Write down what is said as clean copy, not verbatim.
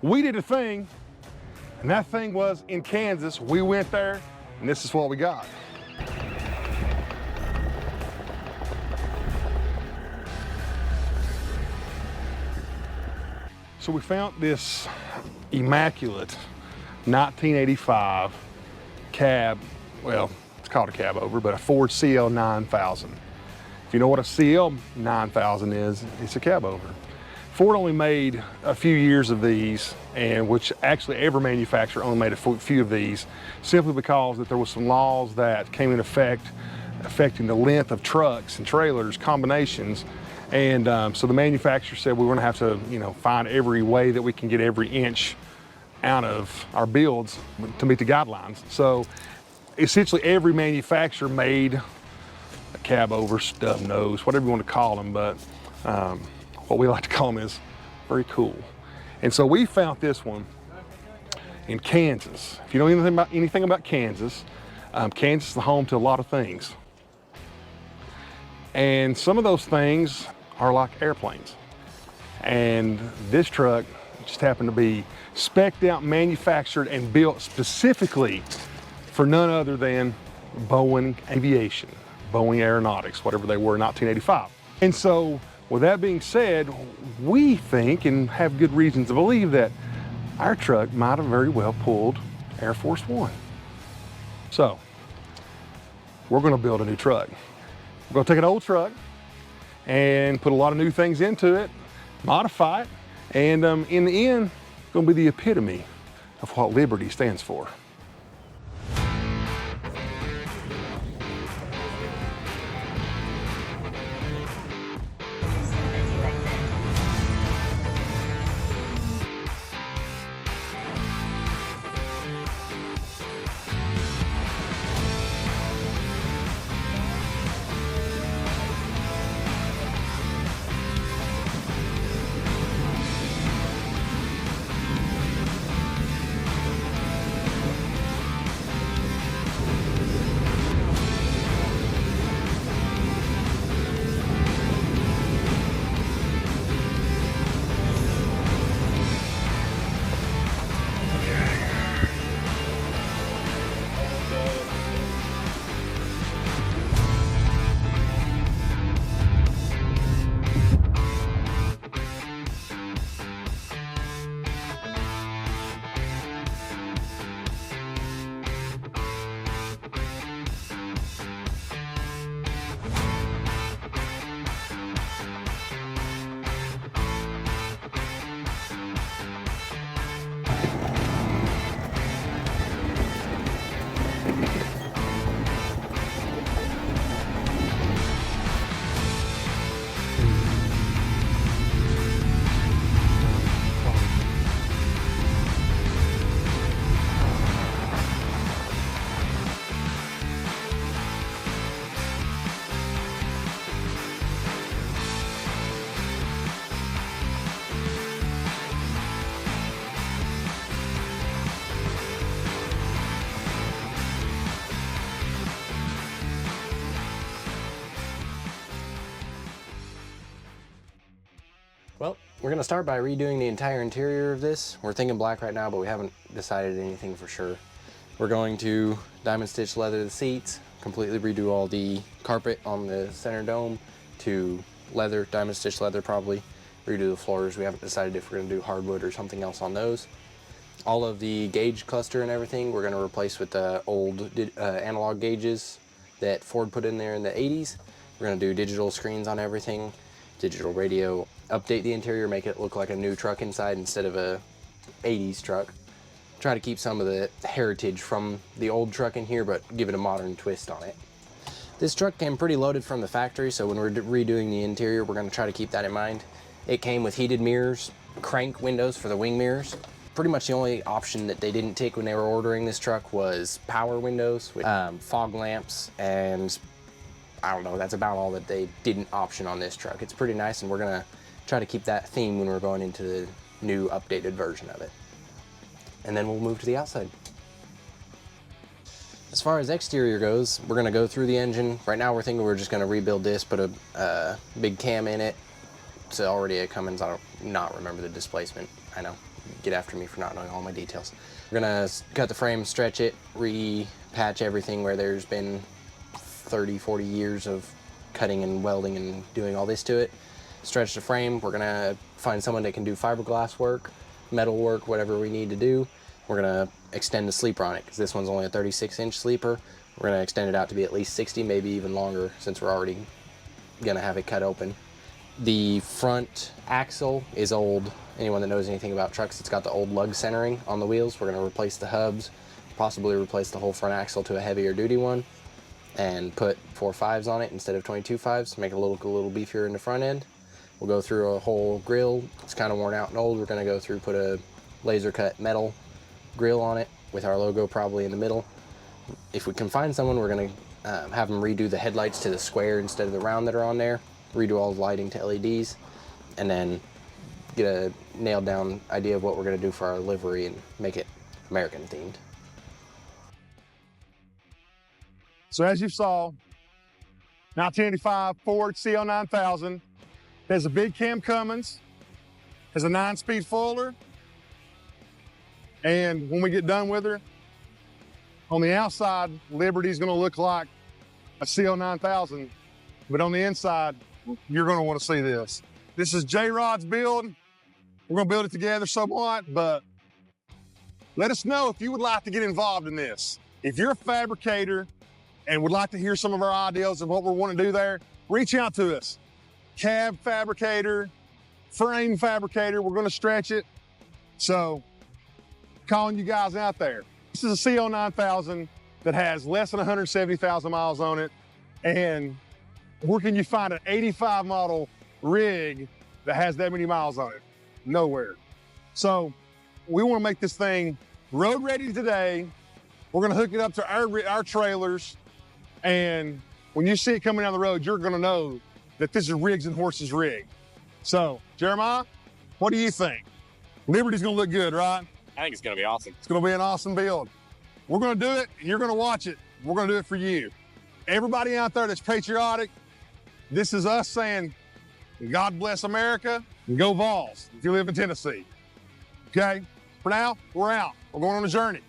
we did a thing, and that thing was in Kansas. We went there, and this is what we got. So we found this immaculate 1985 cab, well, it's called a Cabover, but a Ford CL 9000. If you know what a CL 9000 is, it's a Cabover. Ford only made a few years of these, and which actually every manufacturer only made a few of these, simply because that there was some laws that came in effect affecting the length of trucks and trailers, combinations. And so the manufacturer said we were gonna have to, find every way that we can get every inch out of our builds to meet the guidelines. So essentially every manufacturer made a Cabover, stub nose, whatever you want to call them, but what we like to call them is very cool. And so we found this one in Kansas. If you know anything about Kansas, Kansas is the home to a lot of things. And some of those things are like airplanes. And this truck just happened to be spec'd out, manufactured, and built specifically for none other than Boeing Aviation, Boeing Aeronautics, whatever they were in 1985. And so, with that being said, we think and have good reasons to believe that our truck might have very well pulled Air Force One. So, we're gonna build a new truck. We're gonna take an old truck and put a lot of new things into it, modify it, and in the end, it's gonna be the epitome of what Liberty stands for. Well, we're gonna start by redoing the entire interior of this. We're thinking black right now, but we haven't decided anything for sure. We're going to diamond stitch leather the seats, completely redo all the carpet on the center dome to leather, diamond stitch leather probably, redo the floors. We haven't decided if we're gonna do hardwood or something else on those. All of the gauge cluster and everything we're gonna replace with the old analog gauges that Ford put in there in the 80s. We're gonna do digital screens on everything, digital radio, update the interior, make it look like a new truck inside instead of a 80s truck. Try to keep some of the heritage from the old truck in here, but give it a modern twist on it. This truck came pretty loaded from the factory, so when we're redoing the interior, we're gonna try to keep that in mind. It came with heated mirrors, crank windows for the wing mirrors. Pretty much the only option that they didn't take when they were ordering this truck was power windows, with fog lamps, and I don't know, that's about all that they didn't option on this truck. It's pretty nice, and we're gonna try to keep that theme when we're going into the new updated version of it. And then we'll move to the outside. As far as exterior goes, we're gonna go through the engine. Right now we're thinking we're just gonna rebuild this, put a big cam in it. It's already a Cummins, I don't not remember the displacement. I know, get after me for not knowing all my details. We're gonna cut the frame, stretch it, repatch everything where there's been 30, 40 years of cutting and welding and doing all this to it. Stretch the frame. We're gonna find someone that can do fiberglass work, metal work, whatever we need to do. We're gonna extend the sleeper on it because this one's only a 36-inch sleeper. We're gonna extend it out to be at least 60, maybe even longer, since we're already gonna have it cut open. The front axle is old. Anyone that knows anything about trucks, it's got the old lug centering on the wheels. We're gonna replace the hubs, possibly replace the whole front axle to a heavier duty one, and put 4.5s on it instead of 22.5s, make it look a little beefier in the front end. We'll go through a whole grill. It's kind of worn out and old. We're gonna go through, put a laser cut metal grill on it with our logo probably in the middle. If we can find someone, we're gonna have them redo the headlights to the square instead of the round that are on there, redo all the lighting to LEDs, and then get a nailed down idea of what we're gonna do for our livery and make it American themed. So as you saw, 1985 Ford CL9000 has a big cam Cummins, has a 9-speed foiler, and when we get done with her, on the outside, Liberty's gonna look like a CL9000, but on the inside, you're gonna wanna see this. This is J-Rod's build. We're gonna build it together somewhat, but let us know if you would like to get involved in this. If you're a fabricator and would like to hear some of our ideas of what we wanna do there, reach out to us. Cab fabricator, frame fabricator, we're gonna stretch it. So, calling you guys out there. This is a CL9000 that has less than 170,000 miles on it. And where can you find an 85 model rig that has that many miles on it? Nowhere. So we wanna make this thing road ready today. We're gonna hook it up to our trailers. And when you see it coming down the road, you're gonna know that this is Riggs and Horses rig. So, Jeremiah, what do you think? Liberty's gonna look good, right? I think it's gonna be awesome. It's gonna be an awesome build. We're gonna do it, and you're gonna watch it. We're gonna do it for you. Everybody out there that's patriotic, this is us saying, God bless America, and go Vols if you live in Tennessee. Okay? For now, we're out. We're going on a journey.